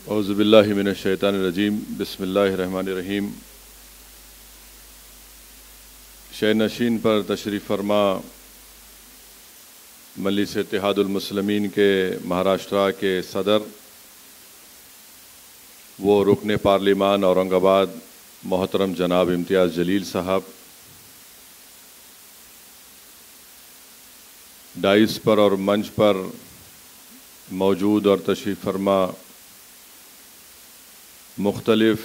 औज़ुबिल्लाहि मिनश्शैतानिर्रजीम बिस्मिल्लाहिर्रहमानिर्रहीम। शय नशीन पर तशरीफ़ फरमा मजलिस इत्तेहादुल मुस्लिमीन के महाराष्ट्र के सदर वो रुकन पार्लिमान औरंगाबाद मोहतरम जनाब इम्तियाज़ जलील साहब, डाइस पर और मंच पर मौजूद और तशरीफ़ फरमा मुख्तलिफ़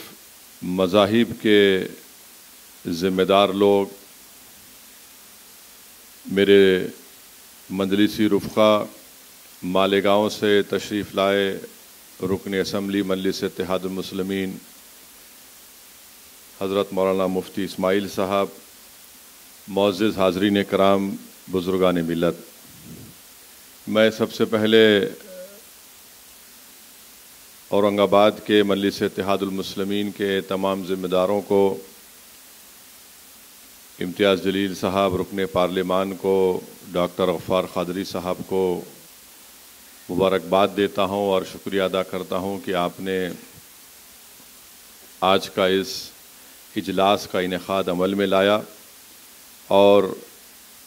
मज़ाहिब के ज़िम्मेदार लोग, मेरे मजलिसी रुफ़क़ा, मालेगांव से तशरीफ़ लाए रुकन असम्बली मजलिस इत्तेहादुल मुस्लिमीन हज़रत मौलाना मुफ्ती इस्माइल साहब, मुअज़्ज़िज़ हाज़रीन कराम, बुज़ुर्गान मिल्लत, मैं सबसे पहले औरंगाबाद के मजलिस इत्तेहादुल मुस्लिमीन के तमाम ज़िम्मेदारों को, इम्तियाज़ जलील साहब, रुकन पार्लिमान को, डॉक्टर गफ़्फ़ार क़ादरी साहब को मुबारकबाद देता हूँ और शुक्रिया अदा करता हूँ कि आपने आज का इस इजलास का इनेकाद अमल में लाया। और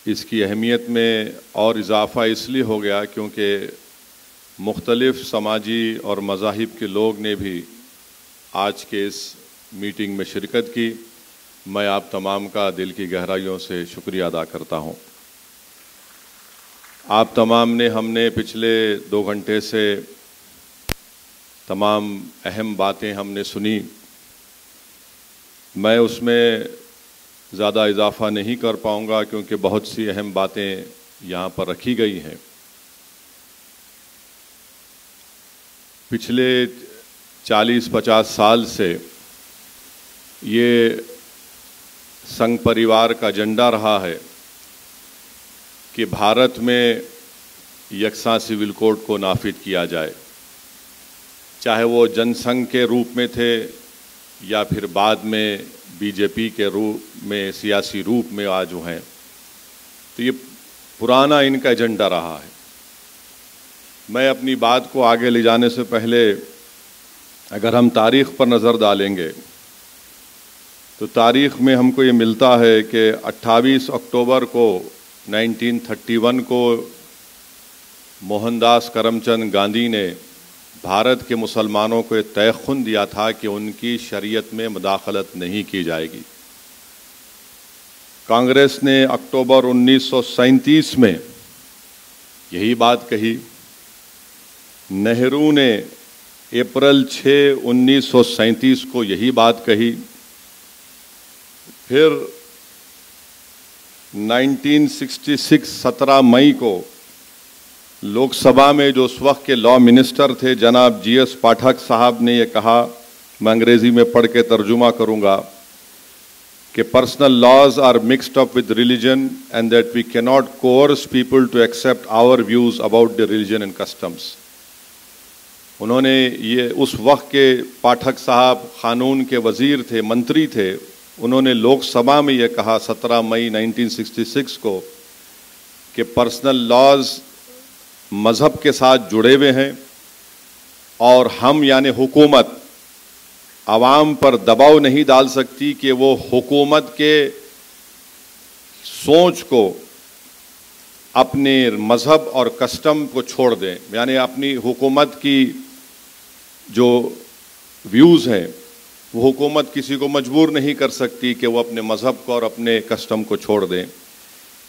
इसकी अहमियत में और इजाफ़ा इसलिए हो गया क्योंकि मुख्तलिफ़ समाजी और मज़ाहिब के लोग ने भी आज के इस मीटिंग में शिरकत की। मैं आप तमाम का दिल की गहराइयों से शुक्रिया अदा करता हूँ। आप तमाम ने हमने पिछले 2 घंटे से तमाम अहम बातें हमने सुनी। मैं उसमें ज़्यादा इजाफ़ा नहीं कर पाऊँगा क्योंकि बहुत सी अहम बातें यहाँ पर रखी गई हैं। पिछले 40-50 साल से ये संघ परिवार का एजेंडा रहा है कि भारत में यकसा सिविल कोड को नाफिज किया जाए, चाहे वो जनसंघ के रूप में थे या फिर बाद में बीजेपी के रूप में, सियासी रूप में आज जो हैं। तो ये पुराना इनका एजेंडा रहा है। मैं अपनी बात को आगे ले जाने से पहले अगर हम तारीख़ पर नज़र डालेंगे तो तारीख़ में हमको ये मिलता है कि 28 अक्टूबर को 1931 को मोहनदास करमचंद गांधी ने भारत के मुसलमानों को तयख़ुन दिया था कि उनकी शरीयत में मुदाखलत नहीं की जाएगी। कांग्रेस ने अक्टूबर 1937 में यही बात कही। नेहरू ने अप्रैल 6, 1937 को यही बात कही। फिर 1966 17 मई को लोकसभा में जो उस वक्त के लॉ मिनिस्टर थे जनाब GS पाठक साहब ने ये कहा, मैं अंग्रेज़ी में पढ़ के तर्जुमा करूँगा, कि personal laws are mixed up with religion and that we can not coerce people to accept our views about the religion and customs. उन्होंने ये उस वक्त के पाठक साहब क़ानून के वज़ीर थे, मंत्री थे। उन्होंने लोकसभा में ये कहा 17 मई 1966 को कि पर्सनल लॉज मज़हब के साथ जुड़े हुए हैं और हम यानी हुकूमत आवाम पर दबाव नहीं डाल सकती कि वो हुकूमत के सोच को, अपने मज़हब और कस्टम को छोड़ दें। यानी अपनी हुकूमत की जो व्यूज़ हैं वो हुकूमत किसी को मजबूर नहीं कर सकती कि वो अपने मज़हब को और अपने कस्टम को छोड़ दें।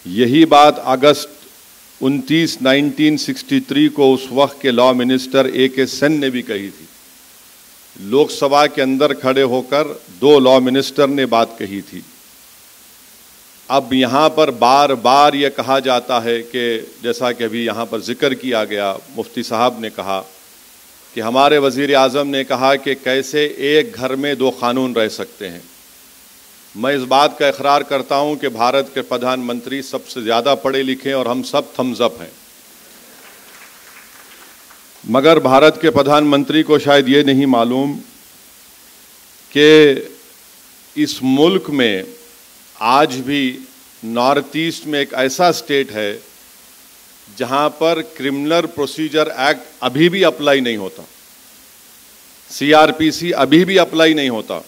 यही बात अगस्त 29, 1963 को उस वक्त के लॉ मिनिस्टर AK सेन ने भी कही थी। लोकसभा के अंदर खड़े होकर 2 लॉ मिनिस्टर ने बात कही थी। अब यहाँ पर बार बार ये कहा जाता है कि जैसा कि अभी यहाँ पर जिक्र किया गया, मुफ्ती साहब ने कहा कि हमारे वज़ीर आज़म ने कहा कि कैसे एक घर में 2 क़ानून रह सकते हैं। मैं इस बात का इकरार करता हूँ कि भारत के प्रधानमंत्री सबसे ज़्यादा पढ़े लिखे और हम सब थम्स अप हैं, मगर भारत के प्रधानमंत्री को शायद ये नहीं मालूम कि इस मुल्क में आज भी नॉर्थ ईस्ट में एक ऐसा स्टेट है जहां पर क्रिमिनल प्रोसीजर एक्ट अभी भी अप्लाई नहीं होता। सीआरपीसी अभी भी अप्लाई नहीं होता।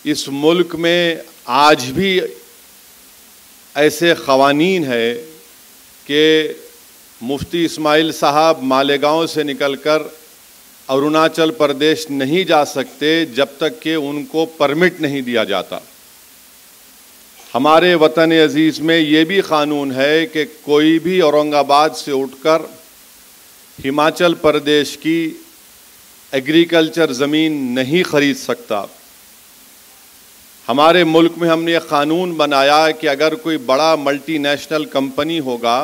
इस मुल्क में आज भी ऐसे क़वानीन है कि मुफ्ती इस्माइल साहब मालेगांव से निकलकर अरुणाचल प्रदेश नहीं जा सकते जब तक कि उनको परमिट नहीं दिया जाता। हमारे वतन अजीज़ में ये भी क़ानून है कि कोई भी औरंगाबाद से उठकर हिमाचल प्रदेश की एग्रीकल्चर ज़मीन नहीं ख़रीद सकता। हमारे मुल्क में हमने एक क़ानून बनाया कि अगर कोई बड़ा मल्टीनेशनल कंपनी होगा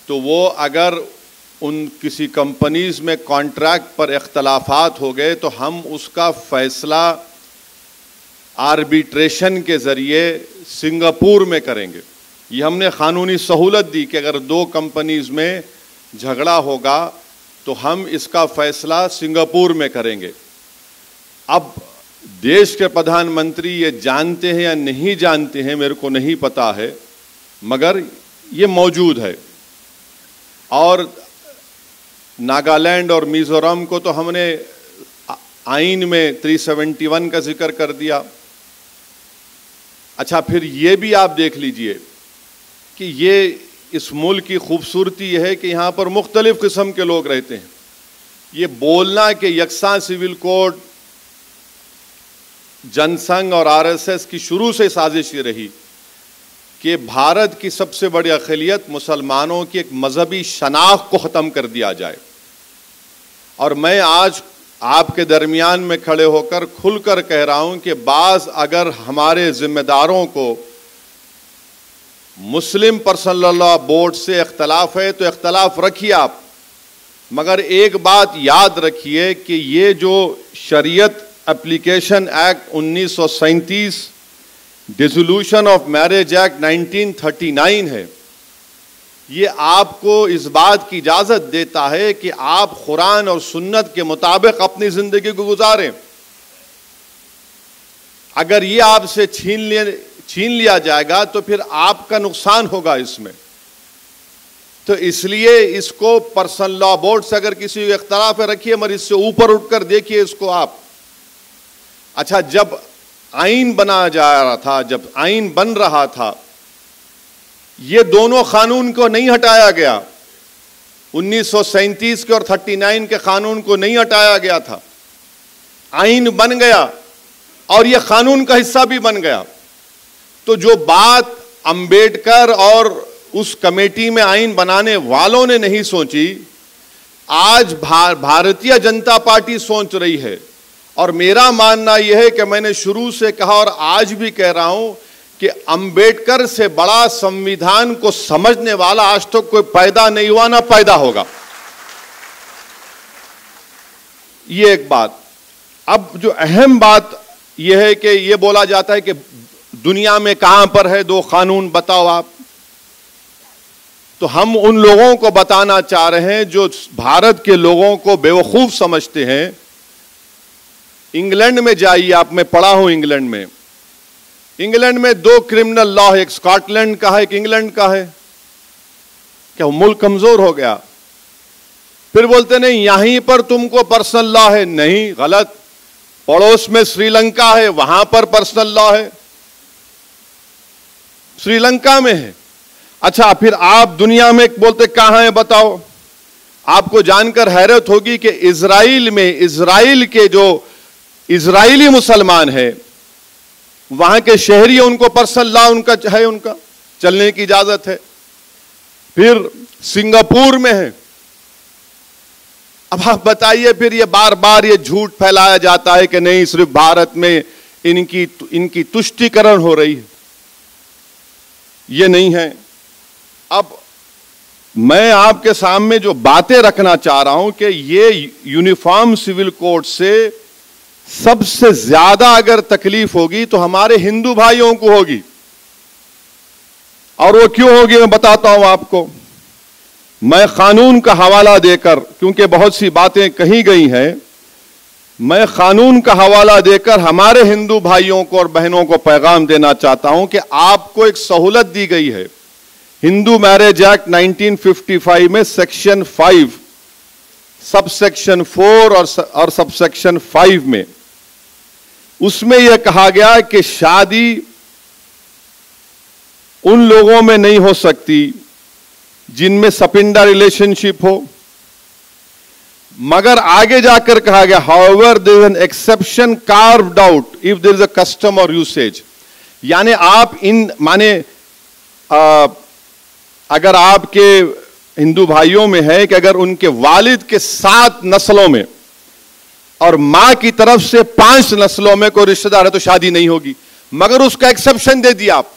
तो वो अगर उन किसी कंपनीज़ में कॉन्ट्रैक्ट पर इख्तलाफात हो गए तो हम उसका फ़ैसला आर्बिट्रेशन के ज़रिए सिंगापुर में करेंगे। ये हमने क़ानूनी सहूलत दी कि अगर दो कंपनीज़ में झगड़ा होगा तो हम इसका फ़ैसला सिंगापुर में करेंगे। अब देश के प्रधानमंत्री ये जानते हैं या नहीं जानते हैं मेरे को नहीं पता है, मगर ये मौजूद है। और नागालैंड और मिज़ोरम को तो हमने आइन में 371 का जिक्र कर दिया। अच्छा, फिर ये भी आप देख लीजिए कि ये इस मुल्क की खूबसूरती यह है कि यहाँ पर मुख्तलिफ़ किस्म के लोग रहते हैं। ये बोलना कि यकसा सिविल कोड जनसंघ और आरएसएस की शुरू से साजिश ये रही कि भारत की सबसे बड़ी अक़लियत मुसलमानों की एक मजहबी शनाख्त को ख़त्म कर दिया जाए। और मैं आज आपके दरमियान में खड़े होकर खुलकर कह रहा हूं कि बाज़ अगर हमारे ज़िम्मेदारों को मुस्लिम पर्सनल लॉ बोर्ड से इख्तलाफ है तो इख्तलाफ रखिए आप, मगर एक बात याद रखिए कि ये जो शरीयत application act 1937 dissolution of marriage act 1939 है, ये आपको इस बात की इजाज़त देता है कि आप कुरान और सुन्नत के मुताबिक अपनी ज़िंदगी को गुजारें। अगर ये आपसे छीन लिया जाएगा तो फिर आपका नुकसान होगा इसमें। तो इसलिए इसको पर्सनल लॉ बोर्ड से अगर किसी को इख्तलाफ है रखिए, मगर इससे ऊपर उठकर देखिए इसको आप। अच्छा, जब आइन बनाया जा रहा था, जब आइन बन रहा था, ये दोनों कानून को नहीं हटाया गया। 1937 के और 39 के कानून को नहीं हटाया गया था। आइन बन गया और ये कानून का हिस्सा भी बन गया। तो जो बात अंबेडकर और उस कमेटी में आइन बनाने वालों ने नहीं सोची, आज भारतीय जनता पार्टी सोच रही है। और मेरा मानना यह है कि मैंने शुरू से कहा और आज भी कह रहा हूं कि अंबेडकर से बड़ा संविधान को समझने वाला आज तक कोई पैदा नहीं हुआ, ना पैदा होगा। ये एक बात। अब जो अहम बात यह है कि यह बोला जाता है कि दुनिया में कहां पर है दो कानून, बताओ आप। तो हम उन लोगों को बताना चाह रहे हैं जो भारत के लोगों को बेवकूफ समझते हैं। इंग्लैंड में जाइए आप, मैं पढ़ा हूं इंग्लैंड में। इंग्लैंड में दो क्रिमिनल लॉ है, एक स्कॉटलैंड का है, एक इंग्लैंड का है। क्या मुल्क कमजोर हो गया? फिर बोलते नहीं यहीं पर तुमको पर्सनल लॉ है। नहीं, गलत। पड़ोस में श्रीलंका है, वहां पर पर्सनल लॉ है, श्रीलंका में है। अच्छा, फिर आप दुनिया में बोलते कहां है बताओ। आपको जानकर हैरत होगी कि इजराइल में, इजराइल के जो इजराइली मुसलमान है, वहां के शहरी, उनको पर्सनल लॉ उनका है, उनका चलने की इजाजत है। फिर सिंगापुर में है। अब आप बताइए, फिर ये बार बार ये झूठ फैलाया जाता है कि नहीं सिर्फ भारत में इनकी तुष्टीकरण हो रही है। ये नहीं है। अब मैं आपके सामने जो बातें रखना चाह रहा हूं कि ये यूनिफॉर्म सिविल कोड से सबसे ज्यादा अगर तकलीफ होगी तो हमारे हिंदू भाइयों को होगी। और वो क्यों होगी मैं बताता हूं आपको। मैं कानून का हवाला देकर, क्योंकि बहुत सी बातें कही गई हैं, मैं कानून का हवाला देकर हमारे हिंदू भाइयों को और बहनों को पैगाम देना चाहता हूं कि आपको एक सहूलत दी गई है। हिंदू मैरिज एक्ट 1955 में सेक्शन 5 सबसेक्शन 4 और सबसेक्शन 5 में, उसमें यह कहा गया कि शादी उन लोगों में नहीं हो सकती जिनमें सपिंडा रिलेशनशिप हो, मगर आगे जाकर कहा गया however there is an exception carved out if there is a custom or usage. यानी आप इन माने अगर आपके हिंदू भाइयों में है कि अगर उनके वालिद के 7 नस्लों में और मां की तरफ से 5 नस्लों में कोई रिश्तेदार है तो शादी नहीं होगी, मगर उसका एक्सेप्शन दे दिया आप,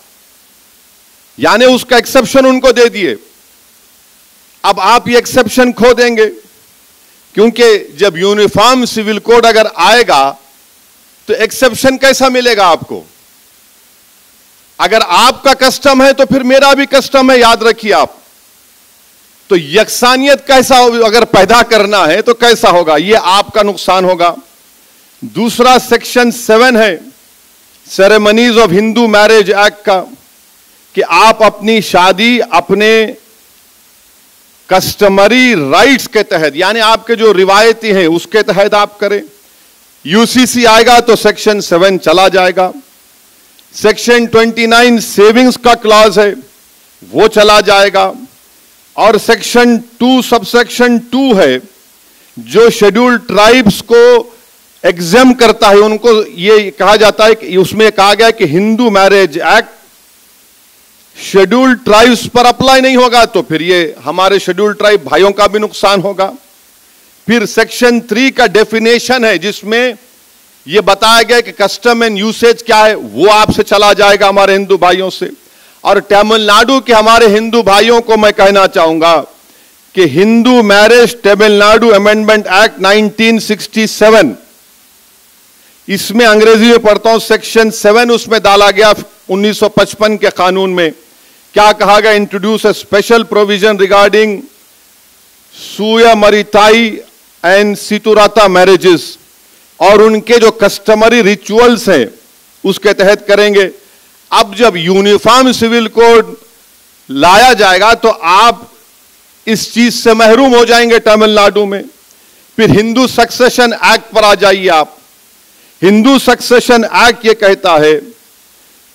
यानी उसका एक्सेप्शन उनको दे दिए। अब आप ये एक्सेप्शन खो देंगे, क्योंकि जब यूनिफॉर्म सिविल कोड अगर आएगा तो एक्सेप्शन कैसा मिलेगा आपको? अगर आपका कस्टम है तो फिर मेरा भी कस्टम है, याद रखिए आप। तो यकसानियत कैसा अगर पैदा करना है तो कैसा होगा? यह आपका नुकसान होगा। दूसरा सेक्शन 7 है ceremonies of Hindu marriage act का, कि आप अपनी शादी अपने कस्टमरी राइट्स के तहत, यानी आपके जो रिवायती हैं उसके तहत आप करें। यूसीसी आएगा तो सेक्शन 7 चला जाएगा। सेक्शन 29 सेविंग्स का क्लॉज है, वो चला जाएगा। और सेक्शन 2 सबसेक्शन 2 है जो शेड्यूल्ड ट्राइब्स को एग्जेम करता है, उनको ये कहा जाता है कि उसमें कहा गया कि Hindu marriage act scheduled tribes पर अप्लाई नहीं होगा, तो फिर ये हमारे शेड्यूल्ड ट्राइब भाइयों का भी नुकसान होगा। फिर सेक्शन 3 का डेफिनेशन है जिसमें यह बताया गया कि कस्टम एंड यूसेज क्या है, वो आपसे चला जाएगा हमारे हिंदू भाइयों से। और तमिलनाडु के हमारे हिंदू भाइयों को मैं कहना चाहूंगा कि Hindu marriage Tamil Nadu amendment act 1967, इसमें अंग्रेजी में पढ़ता हूं, सेक्शन 7 उसमें डाला गया 1955 के कानून में। क्या कहा गया? Introduce a special provision regarding सूया मरिताई एंड सितुराता मैरिजेस, और उनके जो कस्टमरी रिचुअल्स हैं उसके तहत करेंगे। अब जब यूनिफॉर्म सिविल कोड लाया जाएगा तो आप इस चीज से महरूम हो जाएंगे तमिलनाडु में। फिर हिंदू सक्सेशन एक्ट पर आ जाइए आप। हिंदू सक्सेशन एक्ट ये कहता है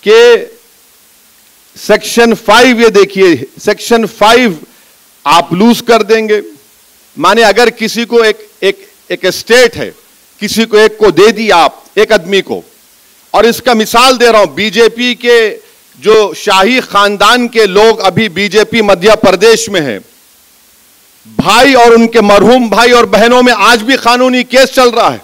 कि सेक्शन 5, ये देखिए सेक्शन 5 आप लूज कर देंगे। माने अगर किसी को एक स्टेट है, किसी को एक को दे दी आप, एक आदमी को, और इसका मिसाल दे रहा हूं, बीजेपी के जो शाही खानदान के लोग अभी बीजेपी मध्य प्रदेश में है, भाई और उनके मरहूम भाई और बहनों में आज भी कानूनी केस चल रहा है।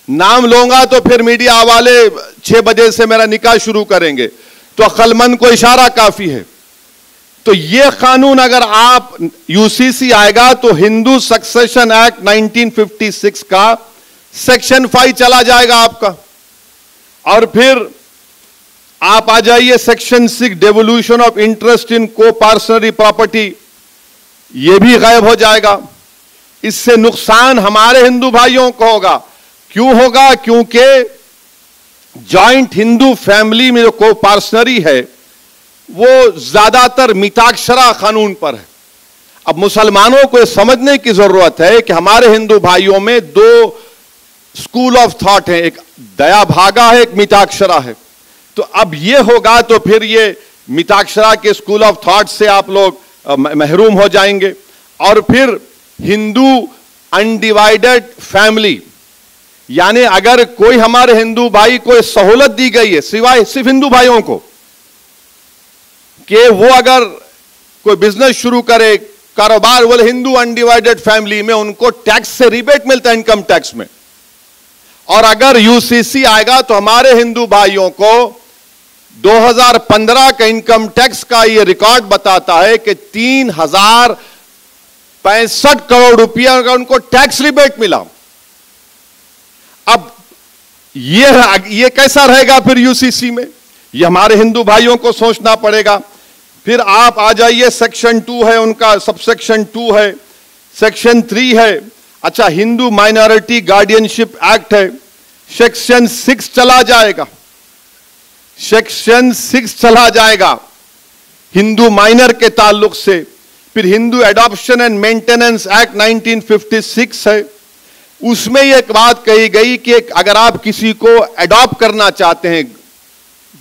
नाम लूंगा तो फिर मीडिया वाले 6 बजे से मेरा निकाह शुरू करेंगे, तो अक्लमंद को इशारा काफी है। तो यह कानून अगर आप यूसीसी आएगा तो हिंदू सक्सेशन एक्ट 1956 का सेक्शन 5 चला जाएगा आपका। और फिर आप आ जाइए section 6 devolution of interest in को पार्सनरी प्रॉपर्टी, यह भी गायब हो जाएगा। इससे नुकसान हमारे हिंदू भाइयों को होगा। क्यों होगा? क्योंकि जॉइंट हिंदू फैमिली में जो को पार्सनरी है वो ज्यादातर मिताक्षरा कानून पर है। अब मुसलमानों को समझने की जरूरत है कि हमारे हिंदू भाइयों में 2 स्कूल ऑफ थॉट है, एक दया भागा है, एक मिताक्षरा है। तो अब ये होगा तो फिर ये मिताक्षरा के स्कूल ऑफ थॉट से आप लोग महरूम हो जाएंगे। और फिर हिंदू अनडिवाइडेड फैमिली, यानी अगर कोई हमारे हिंदू भाई को सहूलत दी गई है, सिवाय सिर्फ हिंदू भाइयों को, कि वो अगर कोई बिजनेस शुरू करे, कारोबार, वो हिंदू अनडिवाइडेड फैमिली में उनको टैक्स से रिबेट मिलता है, इनकम टैक्स में। और अगर यूसीसी आएगा तो हमारे हिंदू भाइयों को 2015 का इनकम टैक्स का ये रिकॉर्ड बताता है कि 3065 करोड़ रुपया का उनको टैक्स रिबेट मिला। अब ये कैसा रहेगा फिर यूसीसी में? ये हमारे हिंदू भाइयों को सोचना पड़ेगा। फिर आप आ जाइए, सेक्शन 2 है उनका, सबसेक्शन 2 है, सेक्शन 3 है। अच्छा, हिंदू माइनॉरिटी गार्डियनशिप एक्ट है, सेक्शन 6 चला जाएगा। सेक्शन 6 चला जाएगा हिंदू माइनर के ताल्लुक से। फिर Hindu adoption and maintenance act 1956 है, उसमें यह एक बात कही गई कि अगर आप किसी को एडॉप्ट करना चाहते हैं,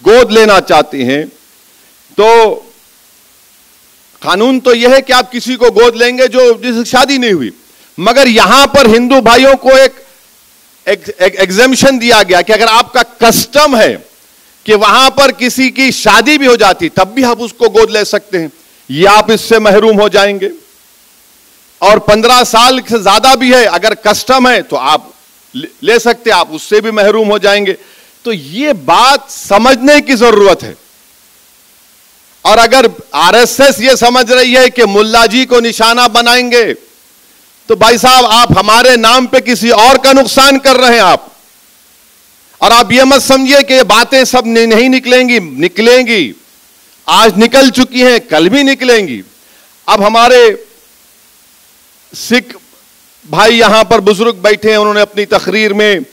गोद लेना चाहते हैं, तो कानून तो यह है कि आप किसी को गोद लेंगे जो जिसकी शादी नहीं हुई, मगर यहां पर हिंदू भाइयों को एक एग्जेम्पशन दिया गया कि अगर आपका कस्टम है कि वहां पर किसी की शादी भी हो जाती तब भी आप उसको गोद ले सकते हैं, ये आप इससे महरूम हो जाएंगे। और 15 साल से ज्यादा भी है, अगर कस्टम है तो आप ले सकते हैं, आप उससे भी महरूम हो जाएंगे। तो ये बात समझने की जरूरत है। और अगर आरएसएस ये समझ रही है कि मुल्ला जी को निशाना बनाएंगे, तो भाई साहब आप हमारे नाम पे किसी और का नुकसान कर रहे हैं आप। और आप ये मत समझिए कि ये बातें सब नहीं निकलेंगी, निकलेंगी, आज निकल चुकी हैं, कल भी निकलेंगी। अब हमारे सिख भाई यहां पर बुजुर्ग बैठे हैं, उन्होंने अपनी तकरीर में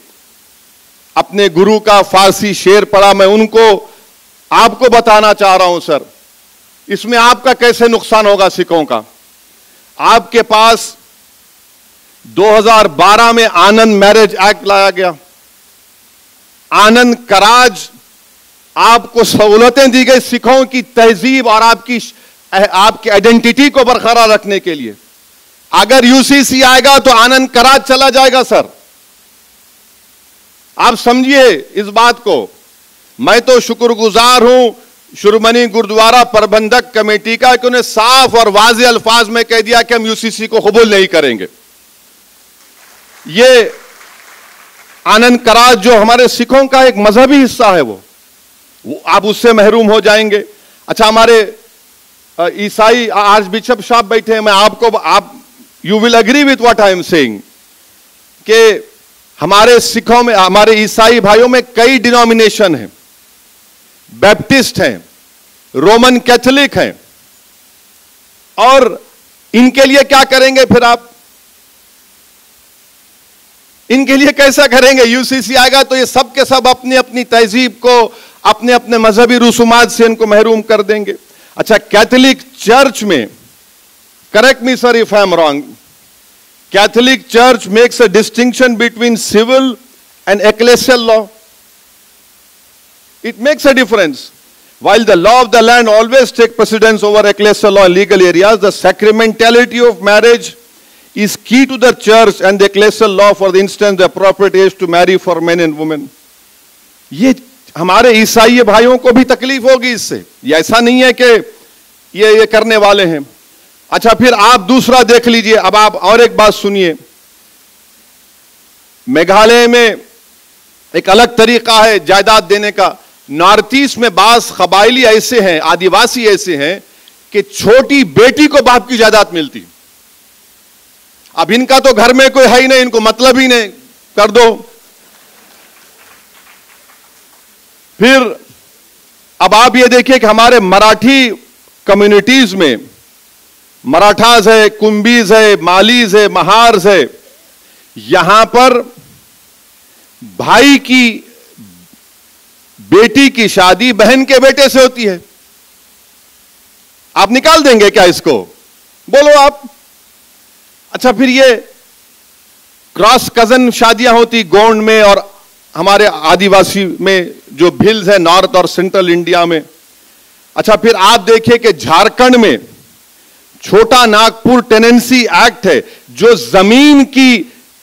अपने गुरु का फारसी शेर पढ़ा, मैं उनको आपको बताना चाह रहा हूं सर, इसमें आपका कैसे नुकसान होगा सिखों का। आपके पास 2012 में आनंद मैरिज एक्ट लाया गया, आनंद कराज, आपको सहूलतें दी गई सिखों की तहजीब और आपकी आइडेंटिटी को बरकरार रखने के लिए। अगर यूसीसी आएगा तो आनंद कराज चला जाएगा सर, आप समझिए इस बात को। मैं तो शुक्रगुजार हूं शिरोमणि गुरुद्वारा प्रबंधक कमेटी का कि उन्हें साफ और वाज़ेह अल्फाज में कह दिया कि हम यूसीसी को कबूल नहीं करेंगे। ये आनंद कराज जो हमारे सिखों का एक मजहबी हिस्सा है, वो आप उससे महरूम हो जाएंगे। अच्छा, हमारे ईसाई आर्च बिशप साहब बैठे हैं, मैं आप you will agree with what I am saying कि हमारे सिखों में, हमारे ईसाई भाइयों में कई डिनोमिनेशन हैं, बैप्टिस्ट हैं, रोमन कैथोलिक हैं, और इनके लिए क्या करेंगे फिर आप? इनके लिए कैसा करेंगे? यूसीसी आएगा तो ये सब के सब अपनी अपनी तहजीब को, अपने अपने मजहबी रसूमात से इनको महरूम कर देंगे। अच्छा, कैथोलिक चर्च में, correct me sir if I am wrong, Catholic church makes a distinction between civil and ecclesial law. It makes a difference. While the law of the land always takes precedence over ecclesial law in legal areas, the sacramentality of marriage is key to the church and the ecclesial law. For the instance, the appropriate age to marry for men and women. ये हमारे ईसाई भाइयों को भी तकलीफ होगी इससे, ये ऐसा नहीं है कि ये करने वाले हैं। अच्छा, फिर आप दूसरा देख लीजिए। अब आप और एक बात सुनिए, मेघालय में एक अलग तरीका है जायदाद देने का। नॉर्थ ईस्ट में बास कबाइली ऐसे हैं, आदिवासी ऐसे हैं कि छोटी बेटी को बाप की जायदाद मिलती। अब इनका तो घर में कोई है ही नहीं, इनको मतलब ही नहीं, कर दो। फिर अब आप ये देखिए कि हमारे मराठी कम्युनिटीज में, मराठास है, कुंभीज है, मालीज है, महार्स है, यहां पर भाई की बेटी की शादी बहन के बेटे से होती है। आप निकाल देंगे क्या इसको? बोलो आप। अच्छा, फिर ये क्रॉस कजन शादियां होती गोंड में और हमारे आदिवासी में जो भिल्स है नॉर्थ और सेंट्रल इंडिया में। अच्छा, फिर आप देखिए कि झारखंड में छोटा नागपुर टेनेंसी एक्ट है जो जमीन की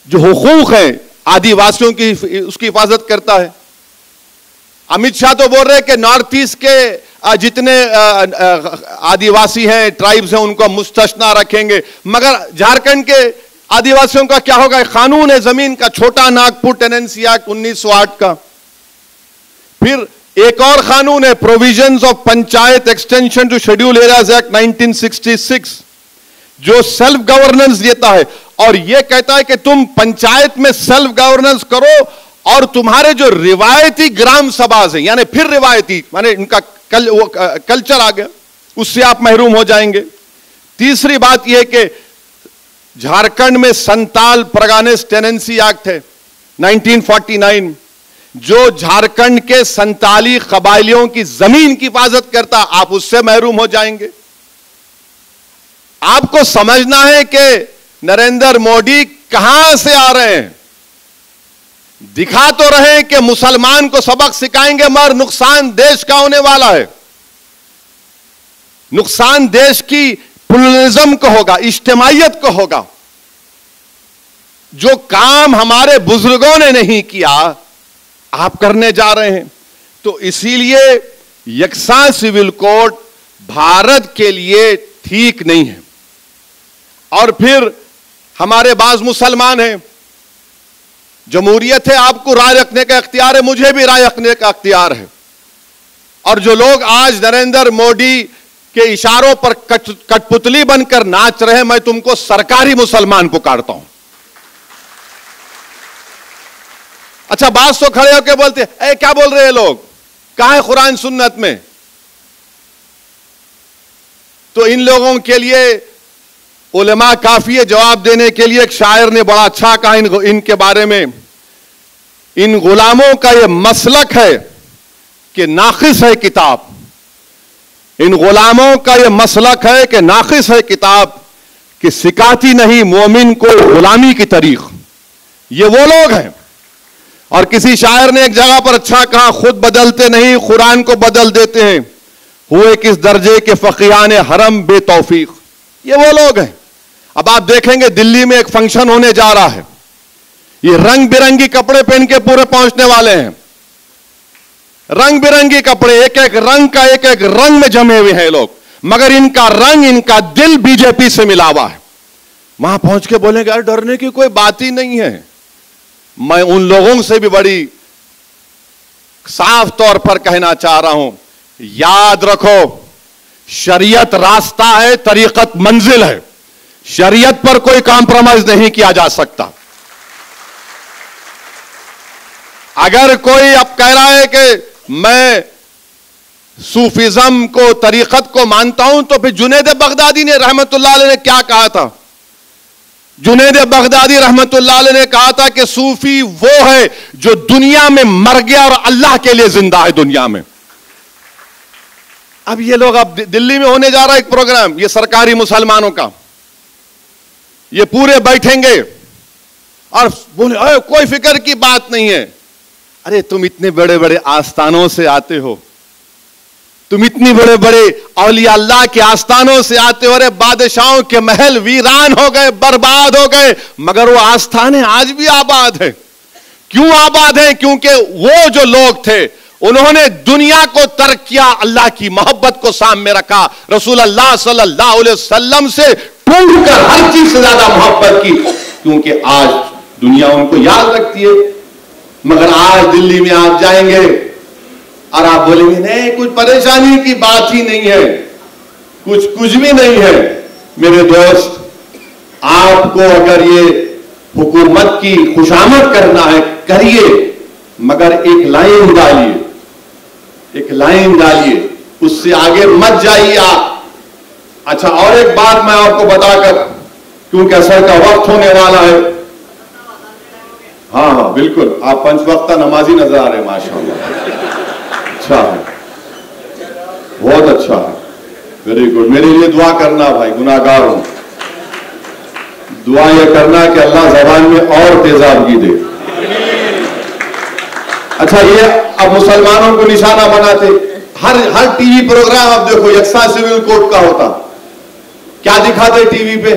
जो हुकूक है आदिवासियों की, उसकी हिफाजत करता है। अमित शाह तो बोल रहे हैं कि नॉर्थ ईस्ट के जितने आदिवासी हैं, ट्राइब्स हैं, उनको मुस्तस्ना रखेंगे, मगर झारखंड के आदिवासियों का क्या होगा? कानून है जमीन का, छोटा नागपुर टेनेंसी एक्ट 1908 का। फिर एक और कानून है provisions of panchayat extension to schedule areas act 1966, जो सेल्फ गवर्नेंस देता है और यह कहता है कि तुम पंचायत में सेल्फ गवर्नेंस करो और तुम्हारे जो रिवायती ग्राम सभा है, यानी फिर रिवायती माने इनका कल्चर आ गया, उससे आप महरूम हो जाएंगे। तीसरी बात यह कि झारखंड में संताल परगानेस टेनेंसी एक्ट है 1949, जो झारखंड के संताली कबाइलियों की जमीन की हिफाजत करता, आप उससे महरूम हो जाएंगे। आपको समझना है कि नरेंद्र मोदी कहां से आ रहे हैं। दिखा तो रहे हैं कि मुसलमान को सबक सिखाएंगे, मगर नुकसान देश का होने वाला है। नुकसान देश की प्लुरलिज्म को होगा, इज्तिमाइयत को होगा। जो काम हमारे बुजुर्गों ने नहीं किया, आप करने जा रहे हैं। तो इसीलिए यकसा सिविल कोड भारत के लिए ठीक नहीं है। और फिर हमारे बाज मुसलमान हैं, जमहूरियत है, आपको राय रखने का इख्तियार है, मुझे भी राय रखने का इख्तियार है। और जो लोग आज नरेंद्र मोदी के इशारों पर कठपुतली बनकर नाच रहे हैं, मैं तुमको सरकारी मुसलमान पुकारता हूं। अच्छा, बात तो खड़े होकर बोलते हैं, क्या बोल रहे हैं लोग, कहां है कुरान सुन्नत में। तो इन लोगों के लिए उलमा काफी है जवाब देने के लिए। एक शायर ने बड़ा अच्छा कहा इनके बारे में, इन गुलामों का यह मसलक है कि नाकिस है किताब। इन गुलामों का यह मसलक है कि नाकिस है किताब, कि सिखाती नहीं मोमिन को गुलामी की तारीख। ये वो लोग हैं। और किसी शायर ने एक जगह पर अच्छा कहा, खुद बदलते नहीं कुरान को बदल देते हैं, हुए किस दर्जे के फकीहान हरम बेतौफीक। ये वो लोग हैं। अब आप देखेंगे दिल्ली में एक फंक्शन होने जा रहा है, ये रंग बिरंगी कपड़े पहन के पूरे पहुंचने वाले हैं। रंग बिरंगी कपड़े, एक एक रंग का एक एक रंग में जमे हुए हैं लोग, मगर इनका रंग, इनका दिल बीजेपी से मिला हुआ है। वहां पहुंच के बोलेंगे यार डरने की कोई बात ही नहीं है। मैं उन लोगों से भी बड़ी साफ तौर पर कहना चाह रहा हूं, याद रखो, शरीयत रास्ता है, तरीकत मंजिल है। शरीयत पर कोई कॉम्प्रोमाइज नहीं किया जा सकता। अगर कोई अब कह रहा है कि मैं सूफिज्म को, तरीकत को मानता हूं, तो फिर जुनैद बगदादी ने रहमतुल्लाह अलैह ने क्या कहा था। जुनैद बगदादी रहमतुल्लाह अलैह ने कहा था कि सूफी वो है जो दुनिया में मर गया और अल्लाह के लिए जिंदा है दुनिया में। अब ये लोग, अब दिल्ली में होने जा रहा है एक प्रोग्राम, ये सरकारी मुसलमानों का, ये पूरे बैठेंगे और बोले कोई फिक्र की बात नहीं है। अरे तुम इतने बड़े बड़े आस्थानों से आते हो, तुम इतनी बड़े बड़े औलिया अल्लाह के आस्थानों से आते हो। अरे बादशाहों के महल वीरान हो गए, बर्बाद हो गए, मगर वो आस्थानें आज भी आबाद है। क्यों आबाद है? क्योंकि वो जो लोग थे उन्होंने दुनिया को तर्क किया, अल्लाह की मोहब्बत को सामने रखा, रसूल अल्लाह सल्लल्लाहु अलैहि वसल्लम से ढूंढकर हर चीज से ज्यादा मोहब्बत की, क्योंकि आज दुनिया उनको याद रखती है। मगर आज दिल्ली में आप जाएंगे और आप बोलेंगे नहीं, कुछ परेशानी की बात ही नहीं है, कुछ भी नहीं है। मेरे दोस्त, आपको अगर ये हुकूमत की खुशामद करना है करिए, मगर एक लाइन डालिए, एक लाइन डालिए, उससे आगे मत जाइए आप। अच्छा, और एक बात मैं आपको बताकर, क्योंकि असर का वक्त होने वाला है। हाँ हाँ बिल्कुल, आप पंचवक्ता नमाजी नजर आ रहे हैं, माशाअल्लाह, अच्छा है, बहुत अच्छा है, वेरी गुड। मेरे लिए दुआ करना भाई, गुनाहगार हूं। दुआ यह करना कि अल्लाह ज़बान में और तेजाबगी दे। अच्छा, ये अब मुसलमानों को निशाना बनाते, हर टीवी प्रोग्राम अब देखो यकसा सिविल कोड का होता, क्या दिखाते टीवी पे,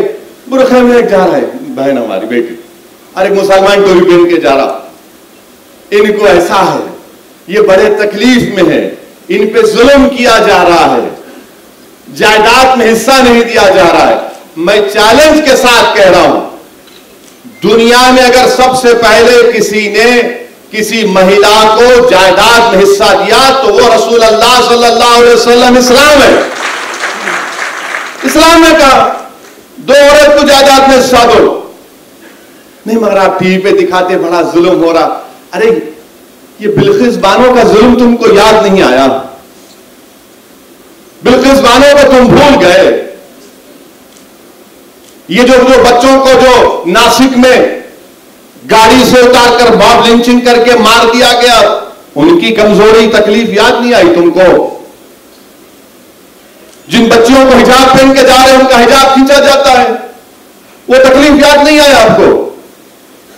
बुरखे में एक जा रहा है बहन हमारी बेटी, और एक मुसलमान टोपी पहन के जा रहा। इनको ऐसा है, ये बड़े तकलीफ में है, इन पे जुल्म किया जा रहा है, जायदाद में हिस्सा नहीं दिया जा रहा है। मैं चैलेंज के साथ कह रहा हूं, दुनिया में अगर सबसे पहले किसी ने किसी महिला को जायदाद में हिस्सा दिया तो वो रसूल अल्लाह सल्लल्लाहु अलैहि वसल्लम इस्लाम है। इस्लाम ने कहा दो औरत को जायदाद में हिस्सा दो। नहीं, मगर आप टीवी पे दिखाते बड़ा जुल्म हो रहा। अरे ये बिल्किस बानो का जुल्म तुमको याद नहीं आया? बिल्किस बानो को तुम भूल गए? ये जो बच्चों को जो नासिक में गाड़ी से उतारकर मॉब लिंचिंग करके मार दिया गया, उनकी कमजोरी तकलीफ याद नहीं आई तुमको? जिन बच्चियों को हिजाब पहन के जा रहे हैं उनका हिजाब खींचा जाता है। वो तकलीफ याद नहीं आया आपको?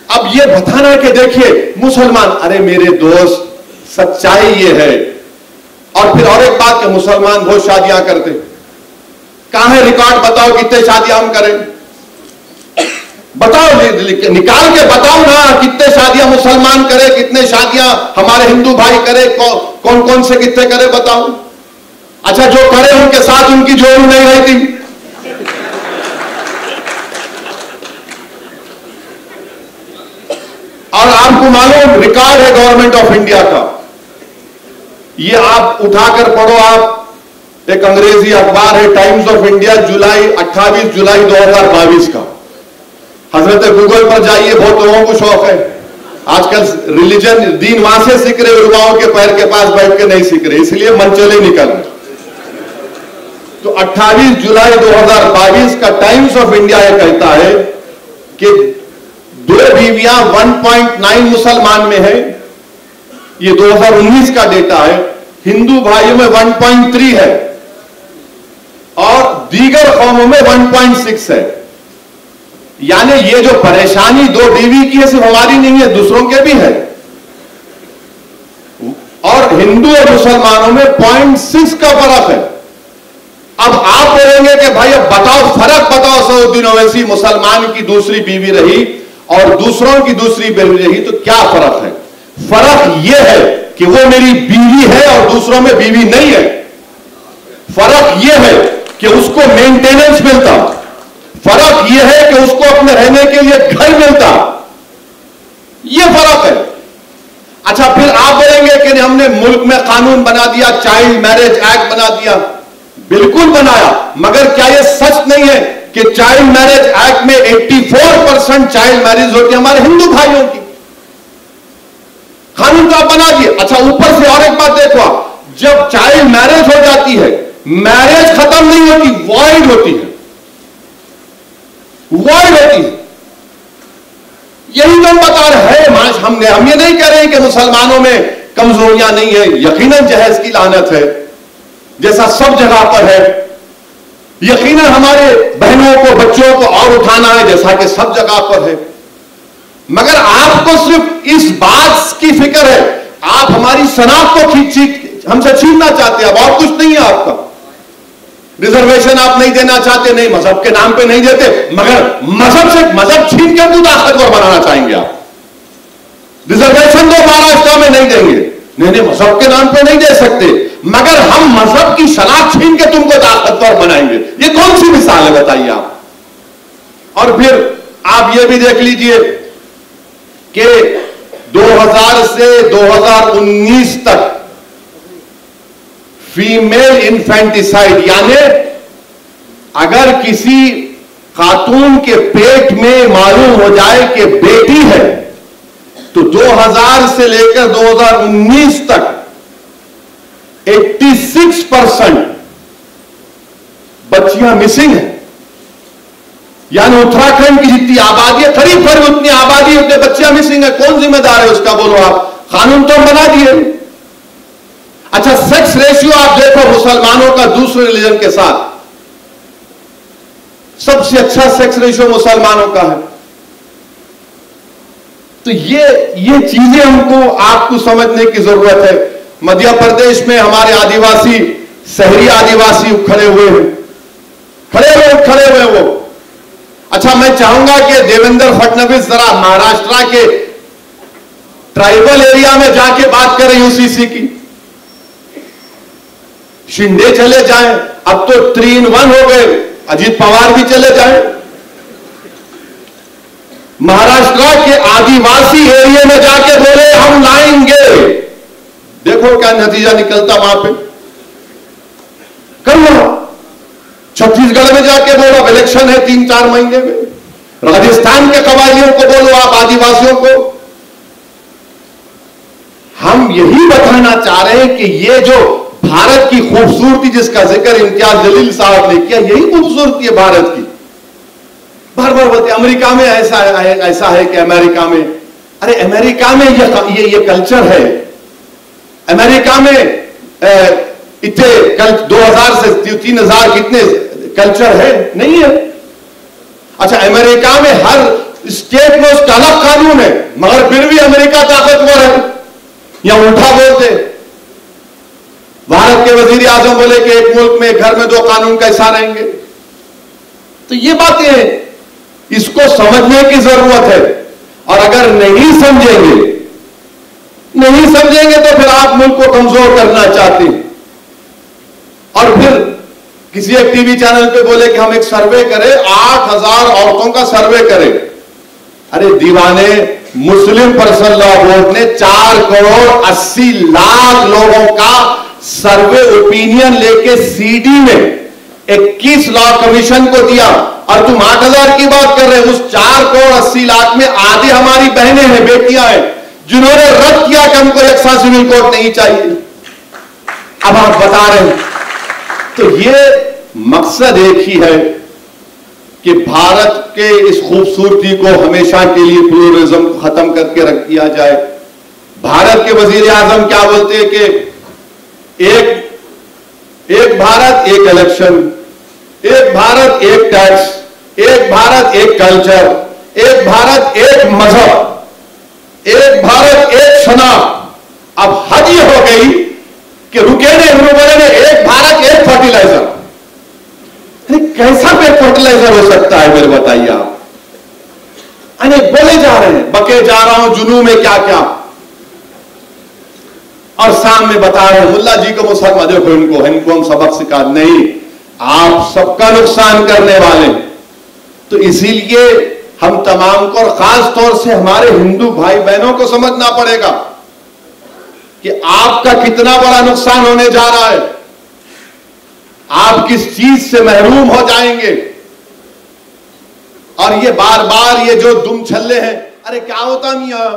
अब ये बताना कि देखिए मुसलमान, अरे मेरे दोस्त सच्चाई ये है। और फिर और एक बात कि मुसलमान बहुत शादियां करते, कहां है रिकॉर्ड? बताओ कितने शादियां हम करें, बताओ, निकाल के बताओ ना, कितने शादियां मुसलमान करे, कितने शादियां हमारे हिंदू भाई करे, कौन कौन से कितने करे बताओ। अच्छा, जो करे उनके साथ उनकी जोड़ी नहीं रहती। और आपको मालूम रिकॉर्ड है गवर्नमेंट ऑफ इंडिया का, ये आप उठाकर पढ़ो। आप एक अंग्रेजी अखबार है टाइम्स ऑफ इंडिया, 28 जुलाई 2022 का। हजरत गूगल पर जाइए, बहुत लोगों को शौक है आजकल रिलीजन, दीन वहां से सीख रहे, उलमाओं के पैर के पास बैठ के नहीं सीख रहे, इसलिए मन चले निकल रहे। तो 28 जुलाई 2022 का टाइम्स ऑफ इंडिया यह कहता है कि 2 बीवियां 1.9 मुसलमान में है, ये 2019 का डेटा है। हिंदू भाइयों में 1.3 है और दीगर कौमों में 1.6 है। यानी ये जो परेशानी 2 बीवी की है सिर्फ हमारी नहीं है, दूसरों के भी है। और हिंदू और मुसलमानों में 0.6 का फर्क है। अब आप बोलेंगे कि भाई अब बताओ, फर्क बताओ, सऊदी ओवैसी मुसलमान की दूसरी बीवी रही और दूसरों की दूसरी बीवी रही, तो क्या फर्क है? फर्क यह है कि वो मेरी बीवी है और दूसरों में बीवी नहीं है। फर्क यह है कि उसको मेंटेनेंस मिलता, फर्क यह है कि उसको अपने रहने के लिए घर मिलता, यह फर्क है। अच्छा, फिर आप बोलेंगे कि हमने मुल्क में कानून बना दिया, चाइल्ड मैरिज एक्ट बना दिया। बिल्कुल बनाया, मगर क्या यह सच नहीं है कि चाइल्ड मैरिज एक्ट में 84% चाइल्ड मैरिज होती है हमारे हिंदू भाइयों की? कानून तो आप बना दिए। अच्छा, ऊपर से और एक बात देखो, जब चाइल्ड मैरिज हो जाती है, मैरिज खत्म नहीं होती, वॉइड होती है, वॉइड होती है। यही तो हम बता रहे हैं। हम ये नहीं कह रहे हैं कि मुसलमानों में कमजोरियां नहीं है, यकीनन जहेज की लानत है जैसा सब जगह पर है, यकीनन हमारे बहनों को बच्चों को और उठाना है जैसा कि सब जगह पर है। मगर आपको सिर्फ इस बात की फिक्र है, आप हमारी शनाख्त को हमसे छीनना चाहते हैं। अब और कुछ नहीं है आपका। रिजर्वेशन आप नहीं देना चाहते, नहीं मजहब के नाम पे नहीं देते, मगर मजहब छीन के खुद ताकतवर बनाना चाहेंगे आप। रिजर्वेशन तो महाराष्ट्र में नहीं देंगे, नहीं मजहब के नाम पे नहीं दे सकते, मगर हम मजहब की शनाख्त छीन के तुमको ताकतवर बनाएंगे। ये कौन सी मिसाल है बताइए आप? और फिर आप ये भी देख लीजिए कि 2000 से 2019 तक फीमेल इन्फेंटिसाइड, यानी अगर किसी खातून के पेट में मालूम हो जाए कि बेटी है, तो 2000 से लेकर 2019 तक 86% बच्चियां मिसिंग हैं। यानी उत्तराखंड की जितनी आबादी है, करीब उतनी आबादी, उतने बच्चियां मिसिंग है। कौन जिम्मेदार है उसका बोलो आप? कानून तो बना दिए। अच्छा, सेक्स रेशियो आप देखो मुसलमानों का दूसरे रिलीजन के साथ, सबसे अच्छा सेक्स रेशियो मुसलमानों का है। तो ये चीजें हमको आपको समझने की जरूरत है। मध्य प्रदेश में हमारे आदिवासी, शहरी आदिवासी खड़े हुए हैं वो। अच्छा, मैं चाहूंगा कि देवेंद्र फडणवीस जरा महाराष्ट्र के ट्राइबल एरिया में जाके बात करें यूसीसी की। शिंदे चले जाएं, अब तो 3 in 1 हो गए, अजीत पवार भी चले जाएं। महाराष्ट्र के आदिवासी एरिया में जाके बोले हम लाएंगे, देखो क्या नतीजा निकलता वहां पे। कर लो। छत्तीसगढ़ में जाके बोलो, इलेक्शन है 3-4 महीने में। राजस्थान के कबायलियों को बोलो, आप आदिवासियों को। हम यही बताना चाह रहे हैं कि ये जो भारत की खूबसूरती जिसका जिक्र इम्तियाज जलील साहब ने किया, यही खूबसूरती है भारत की। बार बार बोलते अमेरिका में ऐसा है कि अमेरिका में, अरे अमेरिका में ये कल्चर है। अमेरिका में इतने 2000 से 3000 कितने कल्चर है? नहीं है। अच्छा, अमेरिका में हर स्टेट में उसका अलग कानून है, मगर फिर भी अमेरिका ताकतवर है। या उल्टा बोलते, भारत के वजीर आजम बोले कि एक मुल्क में, एक घर में 2 कानून कैसा रहेंगे? तो ये बातें हैं, इसको समझने की जरूरत है। और अगर नहीं समझेंगे तो फिर आप मुल्क को कमजोर करना चाहते हैं। और फिर किसी एक टीवी चैनल पे बोले कि हम एक सर्वे करें, 8000 औरतों का सर्वे करें। अरे दीवाने, मुस्लिम पर्सनल लॉ बोर्ड ने 4 करोड़ 80 लाख लोगों का सर्वे ओपिनियन लेके सीडी में 21 लॉ कमीशन को दिया, और तुम 8000 की बात कर रहे हो। उस 4 करोड़ 80 लाख में आधे हमारी बहनें हैं, बेटियां हैं, जिन्होंने रद्द किया कि हमको एक सा सिविल कोड नहीं चाहिए। अब आप बता रहे हैं। तो ये मकसद एक ही है कि भारत के इस खूबसूरती को हमेशा के लिए, प्लूरलिज्म को खत्म करके रख दिया जाए। भारत के वजीर आजम क्या बोलते हैं कि एक भारत एक इलेक्शन, एक भारत एक टैक्स, एक भारत एक कल्चर, एक भारत एक मजहब, एक भारत एक शनाख्त। अब हद ये हो गई कि रुके ने बोले ने एक भारत एक फर्टिलाइजर। कैसा पे फर्टिलाइजर हो सकता है मेरे बताइए आप? अरे बोले जा रहे हैं, बके जा रहा हूं जुनू में क्या क्या, और सामने बता रहे हैं मुल्ला जी को मुसलमान, देखो इनको हम सबक सिखा, नहीं, आप सबका नुकसान करने वाले। तो इसीलिए हम तमाम को, और खास तौर से हमारे हिंदू भाई बहनों को समझना पड़ेगा कि आपका कितना बड़ा नुकसान होने जा रहा है। आप किस चीज से महरूम हो जाएंगे। और ये बार बार ये जो दुम छल्ले हैं, अरे क्या होता मियां,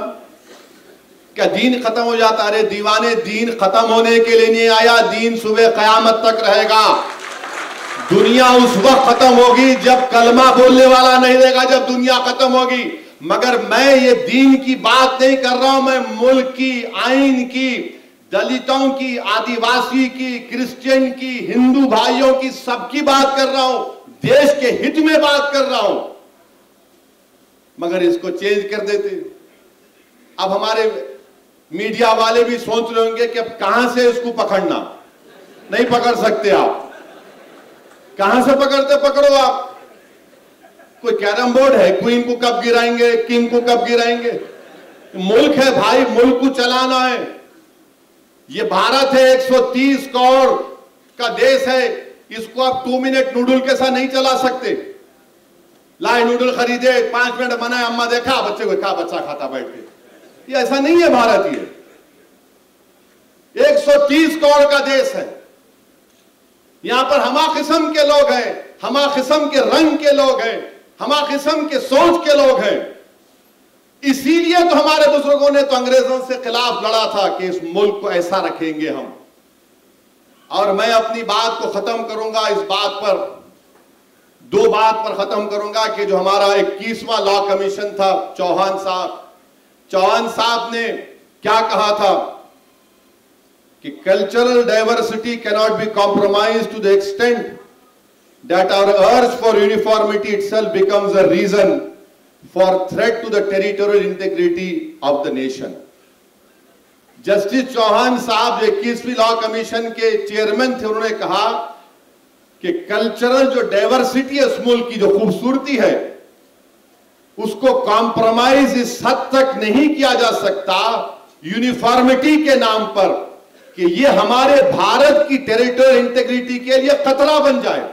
क्या दीन खत्म हो जाता? अरे दीवाने, दीन खत्म होने के लिए नहीं आया, दीन सुबह कयामत तक रहेगा। दुनिया उस वक्त खत्म होगी जब कलमा बोलने वाला नहीं रहेगा, जब दुनिया खत्म होगी। मगर मैं ये दीन की बात नहीं कर रहा हूं, मैं मुल्क की, आइन की, दलितों की, आदिवासी की, क्रिश्चियन की, हिंदू भाइयों की, सबकी बात कर रहा हूं, देश के हित में बात कर रहा हूं। मगर इसको चेंज कर देते। अब हमारे मीडिया वाले भी सोच रहे होंगे कि अब कहां से इसको पकड़ना। नहीं पकड़ सकते आप। कहां से पकड़ते? पकड़ो आप। कोई कैरम बोर्ड है, क्वीन को कब गिराएंगे, किंग को कब गिराएंगे? मुल्क है भाई, मुल्क को चलाना है। ये भारत है, 130 करोड़ का देश है। इसको आप 2 मिनट नूडल के साथ नहीं चला सकते। लाए नूडल खरीदे, 5 मिनट बनाए, अम्मा देखा बच्चे को, क्या बच्चा खाता बैठ के। ये ऐसा नहीं है भारत। ये 130 करोड़ का देश है। यहां पर हमा किस्म के लोग हैं, हमा किस्म के रंग के लोग हैं, हमा किस्म के सोच के लोग हैं। इसीलिए तो हमारे बुजुर्गों ने तो अंग्रेजों से खिलाफ लड़ा था कि इस मुल्क को ऐसा रखेंगे हम। और मैं अपनी बात को खत्म करूंगा इस बात पर, 2 बात पर खत्म करूंगा कि जो हमारा 21वां लॉ कमीशन था, चौहान साहब ने क्या कहा था कि cultural diversity cannot be compromise to the extent that our urge for uniformity itself becomes a reason for threat to the territorial integrity of the nation. Justice Chauhan साहब 21वीं लॉ कमीशन के चेयरमैन थे। उन्होंने कहा कि कल्चरल जो diversity है, उस मुल्क की जो खूबसूरती है, उसको कॉम्प्रोमाइज इस हद तक नहीं किया जा सकता यूनिफॉर्मिटी के नाम पर कि ये हमारे भारत की टेरिटोरियल इंटीग्रिटी के लिए खतरा बन जाए।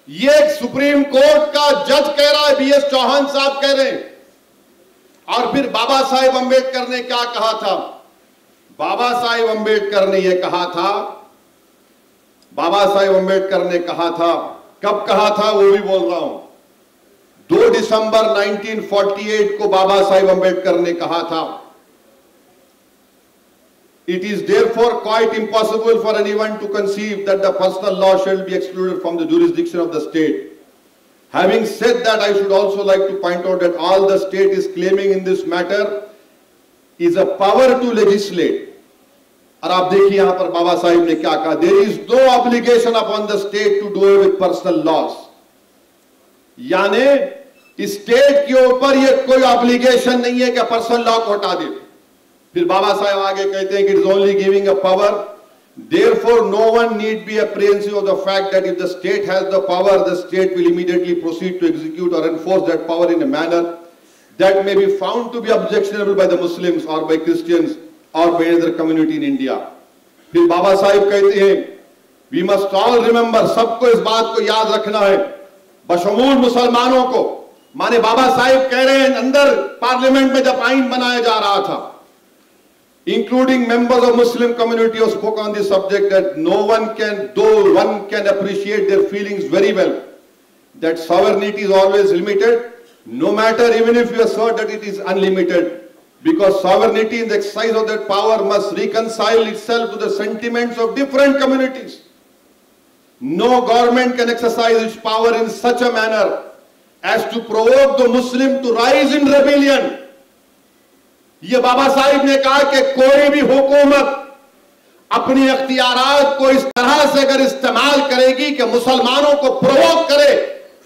ये एक सुप्रीम कोर्ट का जज कह रहा है, बीएस चौहान साहब कह रहे हैं। और फिर बाबा साहेब अंबेडकर ने क्या कहा था? बाबा साहेब अंबेडकर ने यह कहा था, बाबा साहेब अंबेडकर ने कहा था, कब कहा था वो भी बोल रहा हूं, 2 दिसंबर 1948 को बाबा साहेब अंबेडकर ने कहा था, It is therefore quite impossible for anyone to conceive that the personal law shall be excluded from the jurisdiction of the state. Having said that, I should also like to point out that all the state is claiming in this matter is a power to legislate. और आप देखिए यहां पर बाबा साहिब ने क्या कहा, there is no obligation upon the state to do with personal laws, यानी state के ऊपर ये कोई ऑब्लिगेशन नहीं है कि पर्सनल लॉ को हटा दे। फिर बाबा साहब आगे कहते हैं कि it is only giving a power, therefore no one need be apprehensive of the fact that if the state has the power, the state will immediately proceed to execute or enforce that power in a manner that may be found to be objectionable by the Muslims or by Christians or by other community in India. फिर बाबा साहिब कहते हैं we must all remember, सबको इस बात को याद रखना है, बशमूल मुसलमानों को, माने बाबा साहिब कह रहे हैं अंदर पार्लियामेंट में जब आइन बनाया जा रहा था, including members of Muslim community who spoke on this subject, that no one can, though one can appreciate their feelings very well, that sovereignty is always limited, no matter even if you assert that it is unlimited, because sovereignty in the exercise of that power must reconcile itself to the sentiments of different communities. No government can exercise its power in such a manner as to provoke the Muslim to rise in rebellion. ये बाबा साहिब ने कहा कि कोई भी हुकूमत अपनी अख्तियारात को इस तरह से अगर इस्तेमाल करेगी कि मुसलमानों को प्रोवोक करे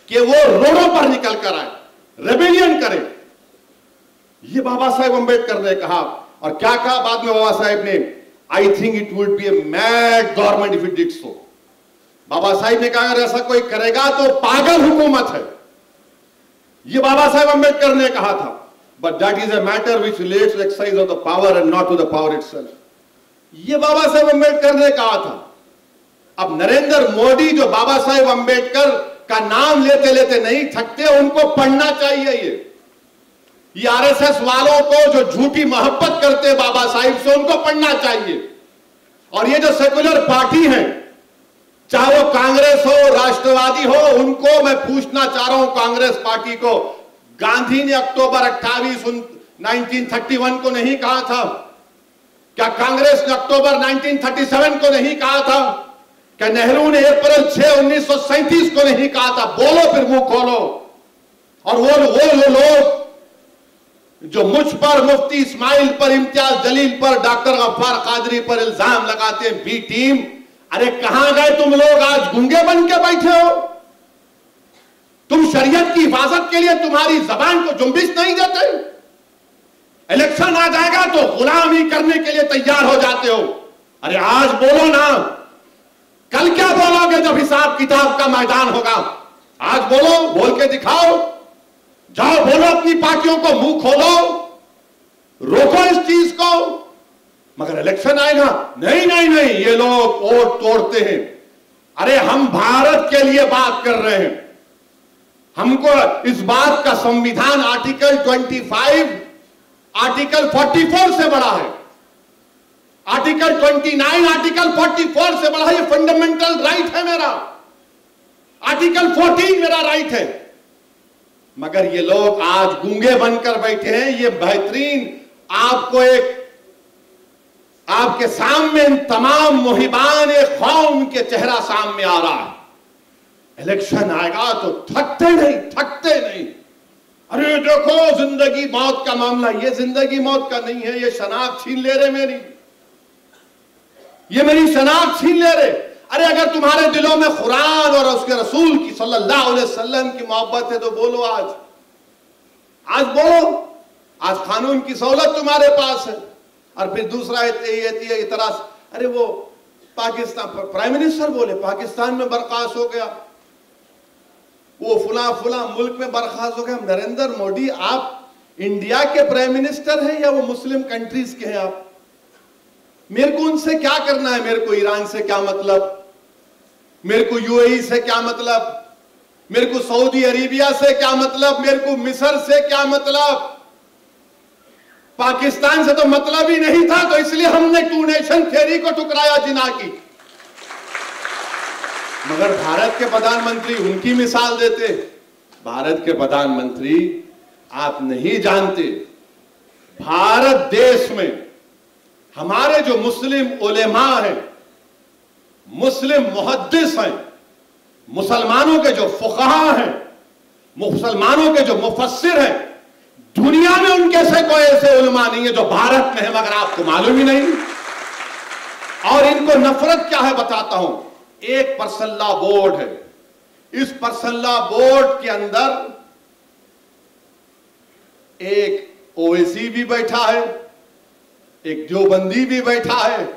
कि वो रोडों पर निकल कर आए, रेबेलियन करे, ये बाबा साहेब अम्बेडकर ने कहा। और क्या कहा बाद में बाबा साहेब ने, I think it would be a mad government if it did so. Baba Sahib ने कहा अगर ऐसा कोई करेगा तो पागल हुकूमत है, ये बाबा साहेब अम्बेडकर ने कहा था। But that is a matter which relates to the exercise of the power and not to the power itself. ये बाबा साहेब अम्बेडकर ने कहा था। अब नरेंद्र मोदी जो बाबा साहेब अम्बेडकर का नाम लेते लेते नहीं थकते, उनको पढ़ना चाहिए। ये आरएसएस वालों को जो झूठी मोहब्बत करते बाबा साहिब से, उनको पढ़ना चाहिए। और ये जो सेकुलर पार्टी है, चाहे वो कांग्रेस हो, राष्ट्रवादी हो, उनको मैं पूछना चाह रहा हूं, कांग्रेस पार्टी को, गांधी ने अक्टूबर 28 1931 को नहीं कहा था? क्या कांग्रेस ने अक्टूबर 1937 को नहीं कहा था? क्या नेहरू ने अप्रैल 6 1937 को नहीं कहा था? बोलो फिर, मुंह खोलो। और वो लोग जो मुझ पर, मुफ्ती इस्माइल पर, इम्तियाज जलील पर, डॉक्टर गफ्फार कादरी पर इल्जाम लगाते हैं, बी टीम, अरे कहां गए तुम लोग? आज गूंगे बन के बैठे हो? तुम शरीयत की हिफाजत के लिए तुम्हारी जबान को जुम्बिश नहीं देते? इलेक्शन आ जाएगा तो गुलामी करने के लिए तैयार हो जाते हो। अरे आज बोलो ना, कल क्या बोलोगे जब हिसाब किताब का मैदान होगा? आज बोलो, बोल के दिखाओ, जाओ बोलो, अपनी पार्टियों को मुंह खोलो, रोको इस चीज को। मगर इलेक्शन आएगा, नहीं नहीं नहीं, ये लोग वोट तोड़ते हैं। अरे हम भारत के लिए बात कर रहे हैं, हमको इस बात का संविधान आर्टिकल 25, आर्टिकल 44 से बड़ा है, आर्टिकल 29, आर्टिकल 44 से बड़ा है। ये फंडामेंटल राइट है मेरा, आर्टिकल 14 मेरा राइट है। मगर ये लोग आज गूंगे बनकर बैठे हैं। ये बेहतरीन आपको एक, आपके सामने तमाम मुहिबान कौम के चेहरा सामने आ रहा है। इलेक्शन आएगा तो थकते नहीं। अरे देखो जिंदगी मौत का मामला, ये जिंदगी मौत का नहीं है, ये शनाख्त छीन ले रहे मेरी, ये मेरी शनाख्त छीन ले रहे। अरे अगर तुम्हारे दिलों में कुरान और उसके रसूल की सल्लल्लाहु अलैहि वसल्लम की मोहब्बत है तो बोलो, आज बोलो। आज कानून की सहूलत तुम्हारे पास है। और फिर दूसरा इतराज, अरे वो पाकिस्तान, प्राइम मिनिस्टर बोले पाकिस्तान में बर्खास्त हो गया, वो फुला मुल्क में बर्खास्त हो गया। नरेंद्र मोदी, आप इंडिया के प्राइम मिनिस्टर हैं या वो मुस्लिम कंट्रीज के हैं? आप, मेरे को उनसे क्या करना है? मेरे को ईरान से क्या मतलब? मेरे को यूएई से क्या मतलब? मेरे को सऊदी अरेबिया से क्या मतलब? मेरे को मिस्र से क्या मतलब? पाकिस्तान से तो मतलब ही नहीं था, तो इसलिए हमने टू नेशन थ्योरी को ठुकराया जिना की। मगर भारत के प्रधानमंत्री उनकी मिसाल देते। भारत के प्रधानमंत्री, आप नहीं जानते, भारत देश में हमारे जो मुस्लिम उलेमा हैं, मुस्लिम मुहद्दिस हैं, मुसलमानों के जो फुक़हा हैं, मुसलमानों के जो मुफस्सिर हैं, दुनिया में उनके से कोई ऐसे उलेमा नहीं है जो भारत में है, मगर आपको मालूम ही नहीं। और इनको नफरत क्या है बताता हूं। एक पर्सन लॉ बोर्ड है, इस पर्सन लॉ बोर्ड के अंदर एक ओवैसी भी बैठा है, एक देवबंदी भी बैठा है,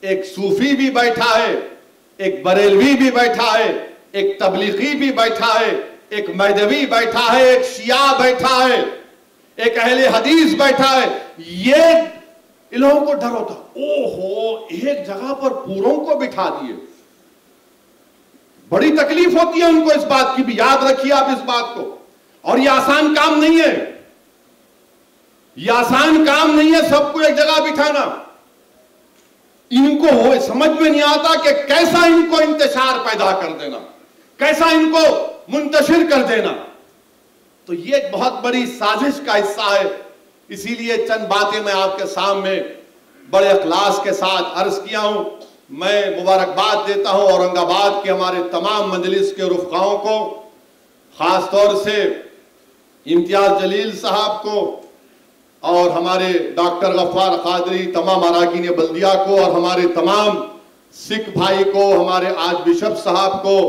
एक सूफी भी बैठा है, एक बरेलवी भी बैठा है, एक तबलीगी भी बैठा है, एक मैदवी बैठा है, एक शिया बैठा है, एक अहले हदीस बैठा है। ये इन लोगों को डर होता, ओहो एक जगह पर पूरों को बिठा दिए। बड़ी तकलीफ होती है उनको इस बात की भी, याद रखिए आप इस बात को। और ये आसान काम नहीं है, ये आसान काम नहीं है सबको एक जगह बिठाना। इनको वो समझ में नहीं आता कि कैसा इनको इंतशार पैदा कर देना, कैसा इनको मुंतशिर कर देना। तो ये एक बहुत बड़ी साजिश का हिस्सा है। इसीलिए चंद बातें मैं आपके सामने बड़े इखलास के साथ अर्ज किया हूं। मैं मुबारकबाद देता हूं औरंगाबाद के हमारे तमाम मजलिस के रुफ़क़ाओं को, खास तौर से इम्तियाज जलील साहब को और हमारे डॉक्टर गफ्फार कादरी, तमाम अराकीन बल्दिया को और हमारे तमाम सिख भाई को, हमारे आज बिशप साहब को,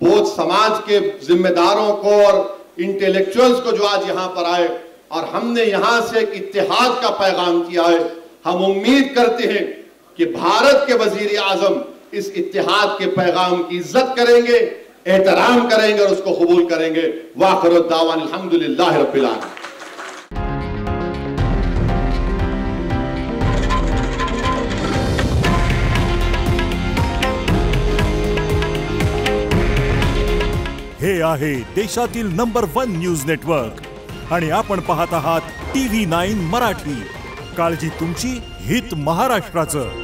बोध समाज के जिम्मेदारों को और इंटेलेक्चुअल्स को जो आज यहाँ पर आए और हमने यहाँ से एक इत्तेहाद का पैगाम किया है। हम उम्मीद करते हैं कि भारत के वजीर आजम इस इत्तेहाद के पैगाम की इज्जत करेंगे, एहतराम करेंगे और उसको कबूल करेंगे। वाखिर दावाना अल्हम्दुलिल्लाह रब्बिल आलमीन। हे आहे देशातील नंबर 1 न्यूज नेटवर्क आणि आपण पाहत आहात TV9 मराठी। काळजी तुमची, हित महाराष्ट्राचं।